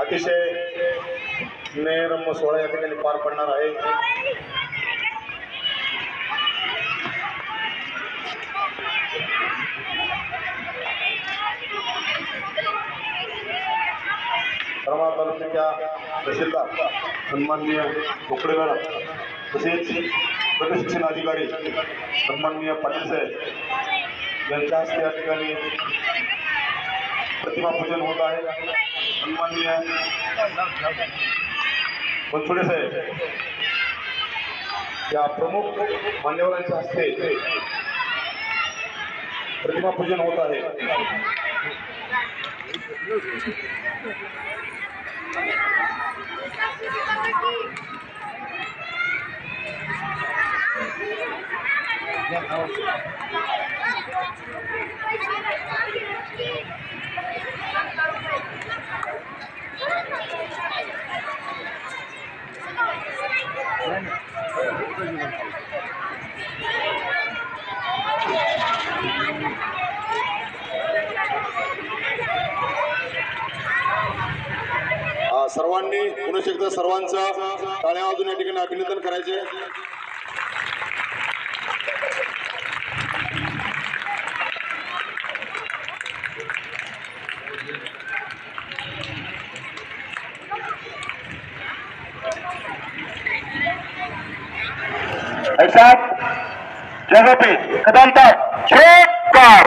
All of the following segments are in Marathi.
अतिशय स्नेहरम्य सोहळा या ठिकाणी पार पडणार आहे। करमाळा तालुक्याच्या तहसीलदार सन्माननीय बोकडे मॅडम तसेच गट शिक्षण अधिकारी सन्माननीय पाटील साहेब यांच्या हस्ते या ठिकाणी प्रतिमा पूजन होत आहे। सन्माननीय बनसोडे साहेब या प्रमुख मान्यवरांच्या हस्ते प्रतिमा पूजन होत आहे। सर्वांनी पुन्हा एकदा सर्वांचं टाळ्या वाजून या ठिकाणी अभिनंदन करायचे। ऐसा जगह पे कदम तक छेक कार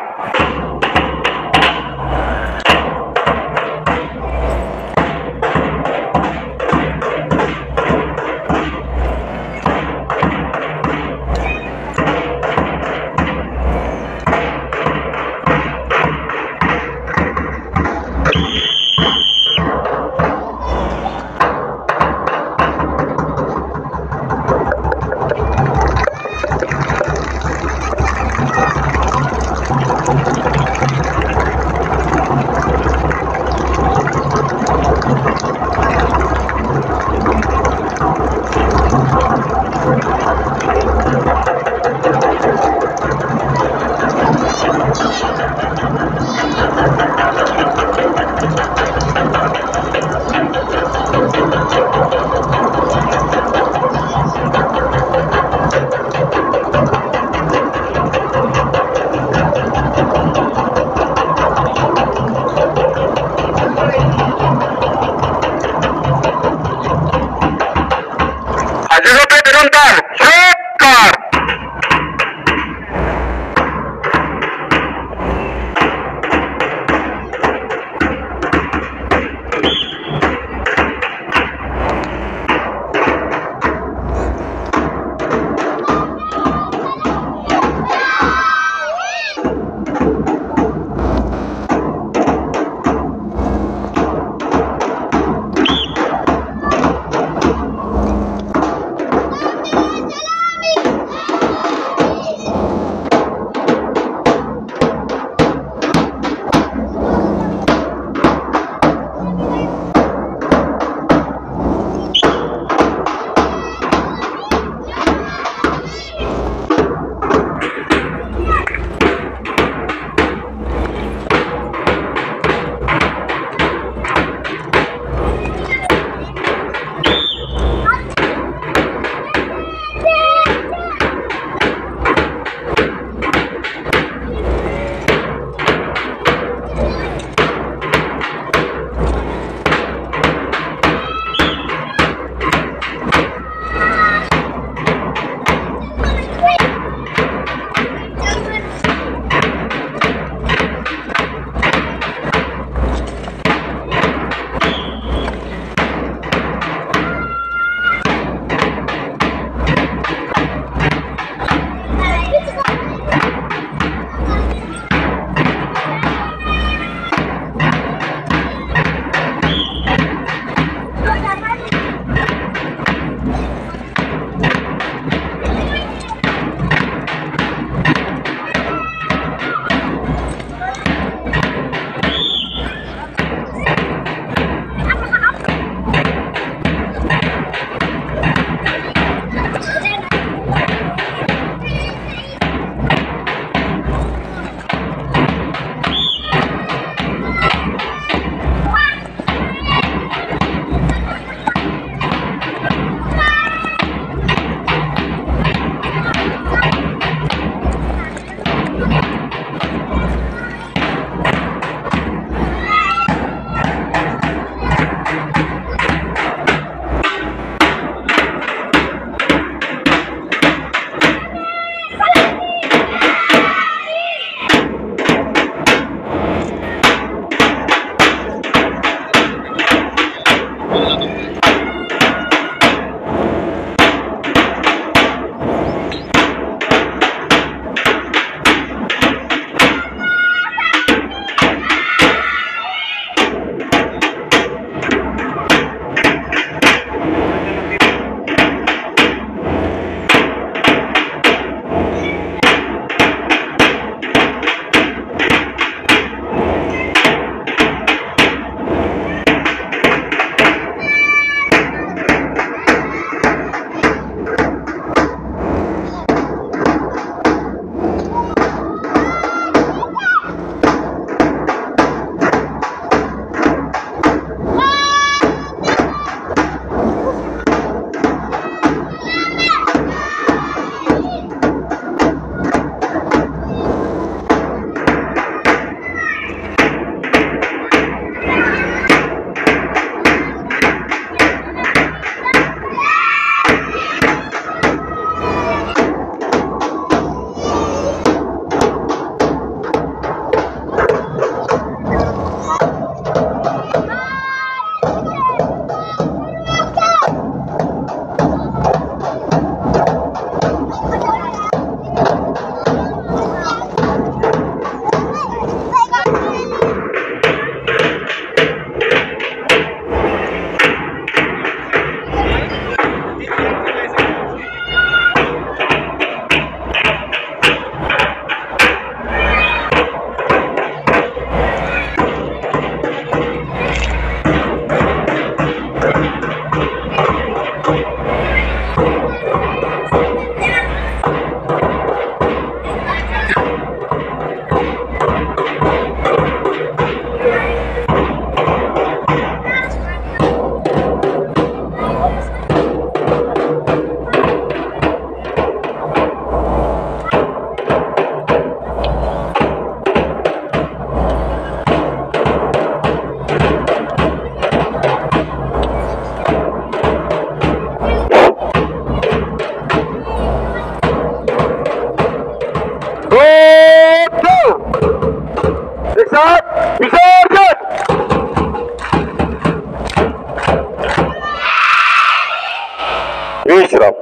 विश्राम.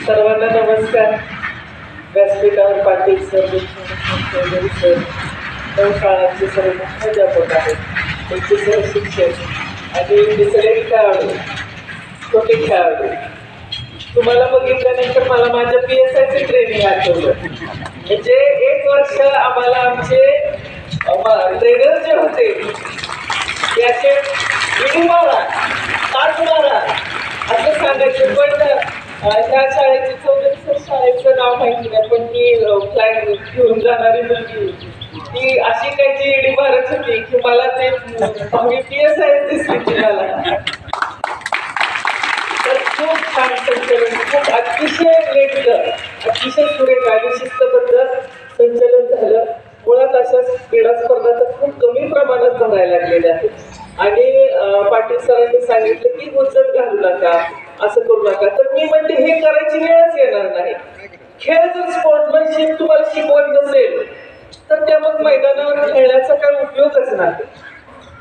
सर्वांना नमस्कार. व्यासपीठावर पाटील सर, चौधरी सर, नऊ शाळांचे सर्व मुख्याध्यापक आहेत, त्यांचे सर्व शिक्षक आणि सगळे खेळाडू, छोटे खेळाडू. तुम्हाला बघितल्यानंतर मला माझ्या PSIचे ट्रेनिंग आठवलं. म्हणजे 1 वर्ष आम्हाला आमचे ट्रेनर जे होते त्याचे विडी मारा, ताट मारा असं सांगायचे. पण ह्या शाळेची चौधरी सर शाळेचं नाव माहिती नाही, पण ती फ्लॅग घेऊन जाणारी मुलगी ती अशी काही जी इडी मारत होती की मला ते PSI दिसली ती मला. तर खूप छान संचलन, खूप अतिशय नेटलं, अतिशय सुरेख आणि शिस्तबद्ध संचलन झालं. मुळात अशा क्रीडा स्पर्धा तर खूप कमी प्रमाणात भरायला लागलेल्या आहेत आणि पाटील सरांनी सांगितलं की उचल घालू नका, असं करू नका. तर मी म्हणते हे करायची वेळच येणार नाही. खेळ जर स्पोर्ट्समॅनशिप तुम्हाला शिकवत नसेल तर त्या मग मैदानावर खेळण्याचा काही उपयोगच नाही.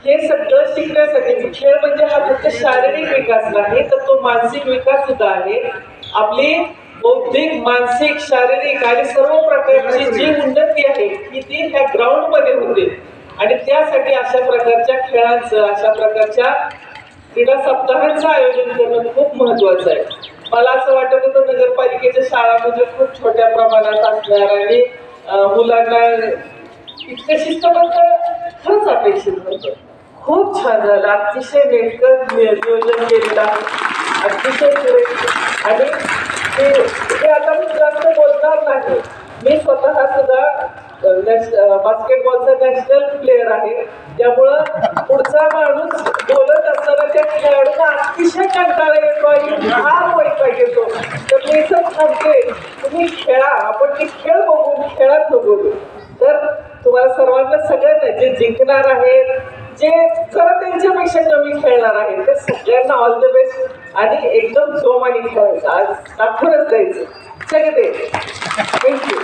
हे सगळं शिकण्यासाठी खेळ म्हणजे हा फक्त शारीरिक विकास नाही तर तो मानसिक विकास सुद्धा आहे. आपली बौद्धिक, मानसिक, शारीरिक आणि सर्व प्रकारची जी उन्नती आहे की ती ह्या ग्राउंड मध्ये होते आणि त्यासाठी अशा प्रकारच्या खेळांचं, अशा प्रकारच्या क्रीडा सप्ताहांचं आयोजन करणं खूप महत्वाचं आहे. मला असं वाटत होतं नगरपालिकेच्या शाळा म्हणजे खूप छोट्या प्रमाणात असणार आणि मुलांना इतकं शिस्तबद्ध खरंच अपेक्षित होतं. खूप छान झालं, अतिशय नेटकं नियोजन केलेलं आहे, अतिशय सुरेख. आणि ते आता मी जास्त बोलणार नाही. मी स्वतः सुद्धा बास्केटबॉलचा नॅशनल प्लेअर आहे, त्यामुळं पुढचा माणूस बोलत असताना त्या खेळाडूंना अतिशय कंटाळा येतो आणि फार वैताग येतो. तर मी असं सांगते, तुम्ही खेळा, आपण ते खेळ बघून खेळात बघू. तर तुम्हाला सर्वांना, सगळ्यांना जे जिंकणार आहेत, जे जरा त्यांच्यापेक्षा कमी खेळणार आहेत, ते सगळ्यांना ऑल द बेस्ट आणि एकदम जोमाने खेळायचं. आज दाखवूनच द्यायचं. सगळे थँक्यू.